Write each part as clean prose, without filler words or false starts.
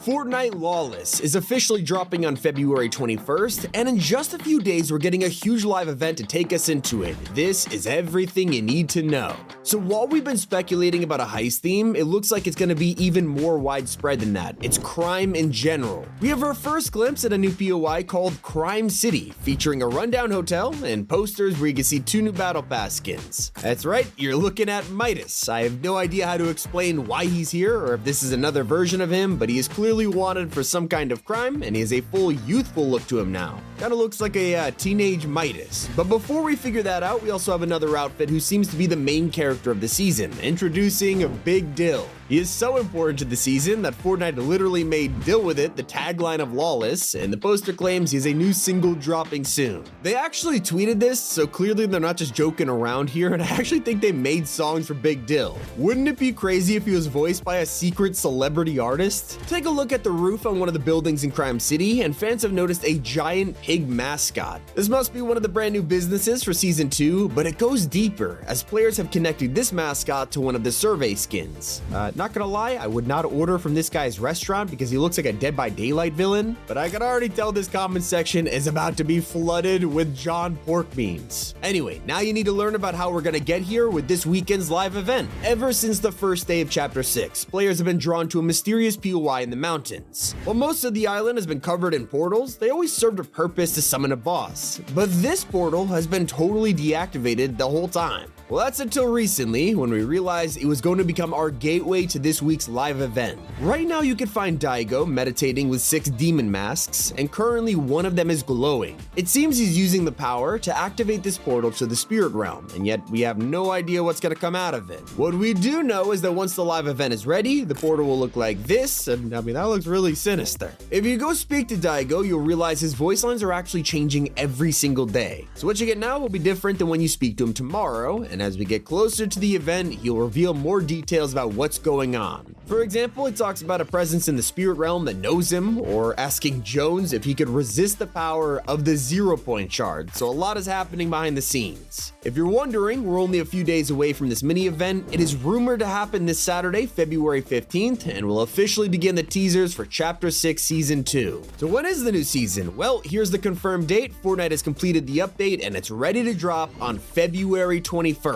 Fortnite Lawless is officially dropping on February 21st, and in just a few days we're getting a huge live event to take us into it. This is everything you need to know. So while we've been speculating about a heist theme, it looks like it's going to be even more widespread than that. It's crime in general. We have our first glimpse at a new POI called Crime City, featuring a rundown hotel and posters where you can see 2 new Battle Pass skins. That's right, you're looking at Midas. I have no idea how to explain why he's here or if this is another version of him, but he is clearly wanted for some kind of crime, and he has a full youthful look to him now. Kinda looks like a teenage Midas. But before we figure that out, we also have another outfit who seems to be the main character of the season, introducing Big Dill. He is so important to the season that Fortnite literally made Deal With It the tagline of Lawless, and the poster claims he has a new single dropping soon. They actually tweeted this, so clearly they're not just joking around here, and I actually think they made songs for Big Dill. Wouldn't it be crazy if he was voiced by a secret celebrity artist? Take a look at the roof on one of the buildings in Crime City, and fans have noticed a giant pig mascot. This must be one of the brand new businesses for Season 2, but it goes deeper, as players have connected this mascot to one of the survey skins. Not gonna lie, I would not order from this guy's restaurant because he looks like a Dead by Daylight villain, but I can already tell this comment section is about to be flooded with John Pork memes. Anyway, now you need to learn about how we're gonna get here with this weekend's live event. Ever since the first day of Chapter 6, players have been drawn to a mysterious POI in the mountains. While most of the island has been covered in portals, they always served a purpose to summon a boss. But this portal has been totally deactivated the whole time. Well, that's until recently, when we realized it was going to become our gateway to this week's live event. Right now you can find Daigo meditating with 6 demon masks, and currently one of them is glowing. It seems he's using the power to activate this portal to the spirit realm, and yet we have no idea what's going to come out of it. What we do know is that once the live event is ready, the portal will look like this, and I mean, that looks really sinister. If you go speak to Daigo, you'll realize his voice lines are actually changing every single day. So what you get now will be different than when you speak to him tomorrow, and as we get closer to the event, he'll reveal more details about what's going on. For example, he talks about a presence in the spirit realm that knows him, or asking Jones if he could resist the power of the 0-point shard, so a lot is happening behind the scenes. If you're wondering, we're only a few days away from this mini event. It is rumored to happen this Saturday, February 15th, and will officially begin the teasers for Chapter 6 Season 2. So when is the new season? Well, here's the confirmed date. Fortnite has completed the update, and it's ready to drop on February 21st.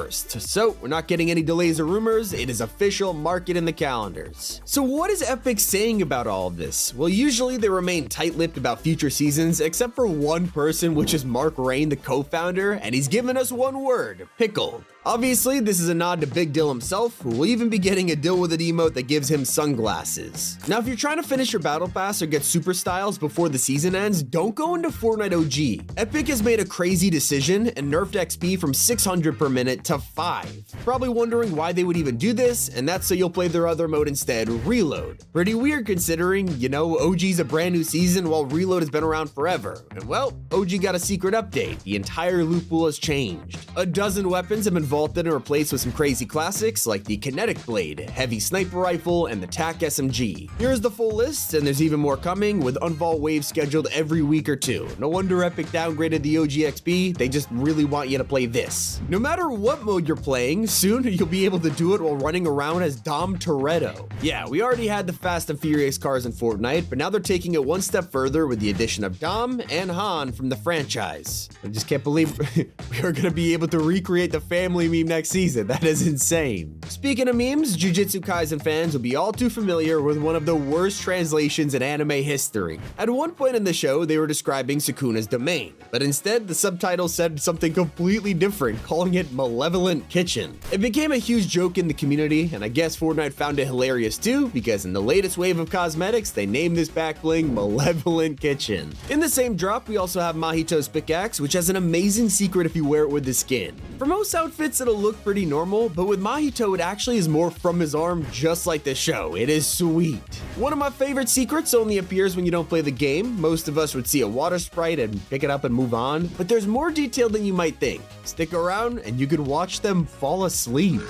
So we're not getting any delays or rumors. It is official, mark it in the calendars. So what is Epic saying about all of this? Well, usually they remain tight-lipped about future seasons, except for one person, which is Mark Rain, the co-founder, and he's given us one word: pickle. Obviously, this is a nod to Big Dill himself, who will even be getting a Deal With It emote that gives him sunglasses. Now, if you're trying to finish your battle pass or get super styles before the season ends, don't go into Fortnite OG. Epic has made a crazy decision and nerfed XP from 600 per minute to 5. Probably wondering why they would even do this, and that's so you'll play their other mode instead, Reload. Pretty weird considering, you know, OG's a brand new season while Reload has been around forever. And well, OG got a secret update. The entire loot pool has changed. A dozen weapons have been vaulted and replaced with some crazy classics like the Kinetic Blade, Heavy Sniper Rifle, and the TAC SMG. Here's the full list, and there's even more coming, with unvault waves scheduled every week or two. No wonder Epic downgraded the OG XP, they just really want you to play this. No matter what mode you're playing, soon you'll be able to do it while running around as Dom Toretto. Yeah, we already had the Fast and Furious cars in Fortnite, but now they're taking it one step further with the addition of Dom and Han from the franchise. I just can't believe we are going to be able to recreate the family meme next season. That is insane. Speaking of memes, Jujutsu Kaisen fans will be all too familiar with one of the worst translations in anime history. At one point in the show, they were describing Sukuna's domain, but instead the subtitle said something completely different, calling it Malevolent Kitchen. It became a huge joke in the community, and I guess Fortnite found it hilarious too, because in the latest wave of cosmetics, they named this back bling Malevolent Kitchen. In the same drop, we also have Mahito's pickaxe, which has an amazing secret if you wear it with the skin. For most outfits, it'll look pretty normal, but with Mahito, it actually is more from his arm, just like the show. It is sweet. One of my favorite secrets only appears when you don't play the game. Most of us would see a water sprite and pick it up and move on, but there's more detail than you might think. Stick around and you could watch them fall asleep.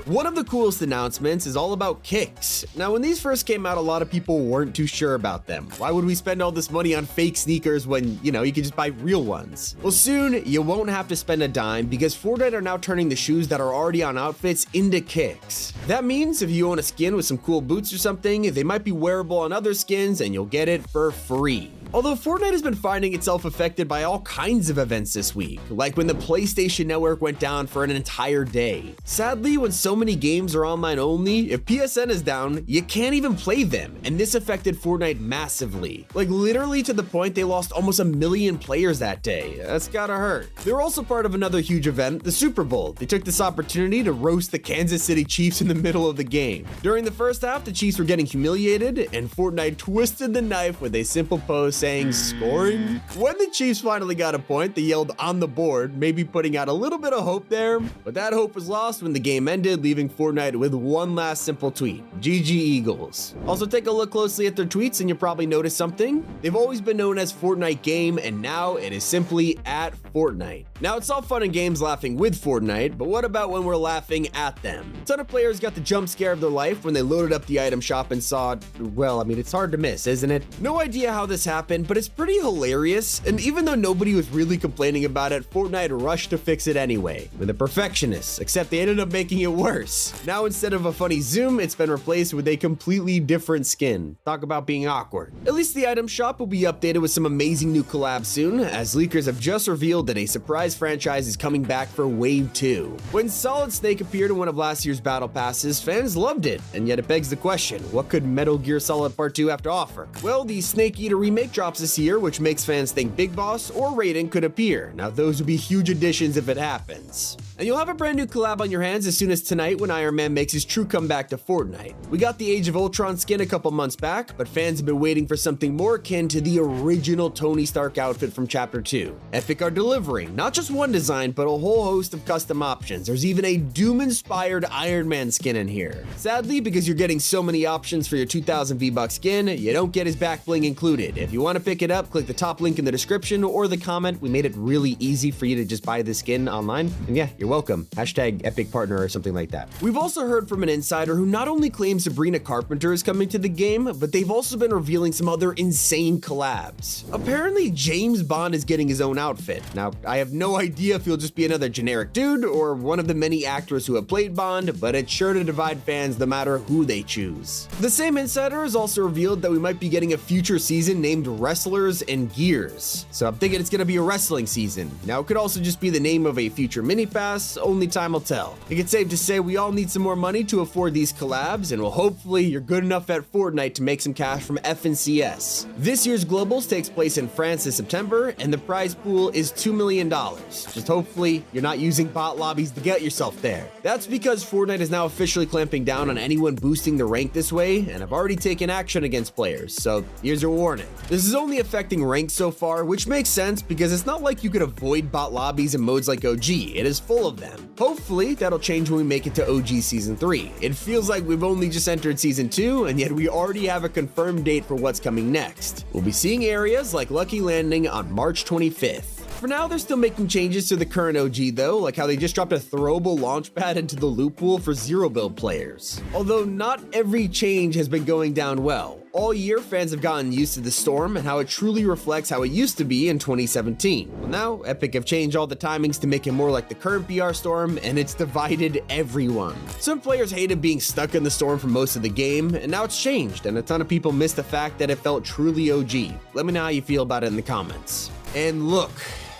One of the coolest announcements is all about kicks. Now, when these first came out, a lot of people weren't too sure about them. Why would we spend all this money on fake sneakers when, you can just buy real ones? Well, soon you won't have to spend a dime because Fortnite are now turning the shoes that are already on outfits into kicks. That means if you own a skin with some cool boots or something, they might be wearable on other skins and you'll get it for free. Although Fortnite has been finding itself affected by all kinds of events this week, like when the PlayStation Network went down for an entire day. Sadly, when so many games are online only, if PSN is down, you can't even play them, and this affected Fortnite massively. Like literally to the point they lost almost 1 million players that day. That's gotta hurt. They were also part of another huge event, the Super Bowl. They took this opportunity to roast the Kansas City Chiefs in the middle of the game. During the first half, the Chiefs were getting humiliated, and Fortnite twisted the knife with a simple post saying scoring. When the Chiefs finally got a point, they yelled on the board, maybe putting out a little bit of hope there, but that hope was lost when the game ended, leaving Fortnite with one last simple tweet: GG Eagles. Also, take a look closely at their tweets and you'll probably notice something. They've always been known as Fortnite Game, and now it is simply at Fortnite. Now, it's all fun and games laughing with Fortnite, but what about when we're laughing at them? A ton of players got the jump scare of their life when they loaded up the item shop and saw, well, it's hard to miss, isn't it? No idea how this happened, but it's pretty hilarious, and even though nobody was really complaining about it, Fortnite rushed to fix it anyway. With the perfectionists, except they ended up making it worse. Now, instead of a funny zoom, it's been replaced with a completely different skin. Talk about being awkward. At least the item shop will be updated with some amazing new collabs soon, as leakers have just revealed that a surprise franchise is coming back for Wave 2. When Solid Snake appeared in one of last year's battle passes, fans loved it, and yet it begs the question, what could Metal Gear Solid Part 2 have to offer? Well, the Snake Eater remake drops this year, which makes fans think Big Boss or Raiden could appear. Now, those would be huge additions if it happens. And you'll have a brand new collab on your hands as soon as tonight when Iron Man makes his true comeback to Fortnite. We got the Age of Ultron skin a couple months back, but fans have been waiting for something more akin to the original Tony Stark outfit from Chapter 2. Epic are delivering not just one design, but a whole host of custom options. There's even a Doom-inspired Iron Man skin in here. Sadly, because you're getting so many options for your 2,000 V-Bucks skin, you don't get his back bling included. If you want to pick it up, click the top link in the description or the comment. We made it really easy for you to just buy this skin online. And yeah, you're welcome. Hashtag Epic Partner or something like that. We've also heard from an insider who not only claims Sabrina Carpenter is coming to the game, but they've also been revealing some other insane collabs. Apparently, James Bond is getting his own outfit. Now, I have no idea if he'll just be another generic dude or one of the many actors who have played Bond, but it's sure to divide fans no matter who they choose. The same insider has also revealed that we might be getting a future season named Wrestlers and Gears. So I'm thinking it's gonna be a wrestling season. Now, it could also just be the name of a future mini pass, only time will tell. I think it's safe to say we all need some more money to afford these collabs, and well, hopefully you're good enough at Fortnite to make some cash from FNCS. This year's Globals takes place in France in September, and the prize pool is $2 million. Just hopefully you're not using bot lobbies to get yourself there. That's because Fortnite is now officially clamping down on anyone boosting the rank this way, and have already taken action against players, so here's your warning. This is only affecting ranks so far, which makes sense because it's not like you could avoid bot lobbies in modes like OG. It is full of them. Hopefully that'll change when we make it to OG Season 3. It feels like we've only just entered Season 2, and yet we already have a confirmed date for what's coming next. We'll be seeing areas like Lucky Landing on March 25th. For now, they're still making changes to the current OG though, like how they just dropped a throwable launch pad into the loot pool for zero build players. Although not every change has been going down well. All year, fans have gotten used to the storm and how it truly reflects how it used to be in 2017. Well, now, Epic have changed all the timings to make it more like the current BR storm, and it's divided everyone. Some players hated being stuck in the storm for most of the game, and now it's changed, and a ton of people miss the fact that it felt truly OG. Let me know how you feel about it in the comments. And look,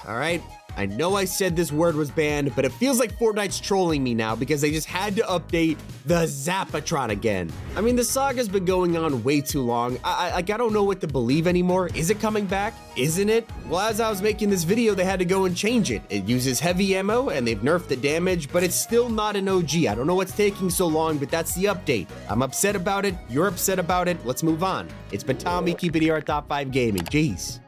alright? I know I said this word was banned, but it feels like Fortnite's trolling me now because they just had to update the Zapatron again. The saga's been going on way too long. I don't know what to believe anymore. Is it coming back? Isn't it? Well, as I was making this video, they had to go and change it. It uses heavy ammo and they've nerfed the damage, but it's still not an OG. I don't know what's taking so long, but that's the update. I'm upset about it. You're upset about it. Let's move on. It's been Tommy. Keep it here at Top 5 Gaming. Jeez.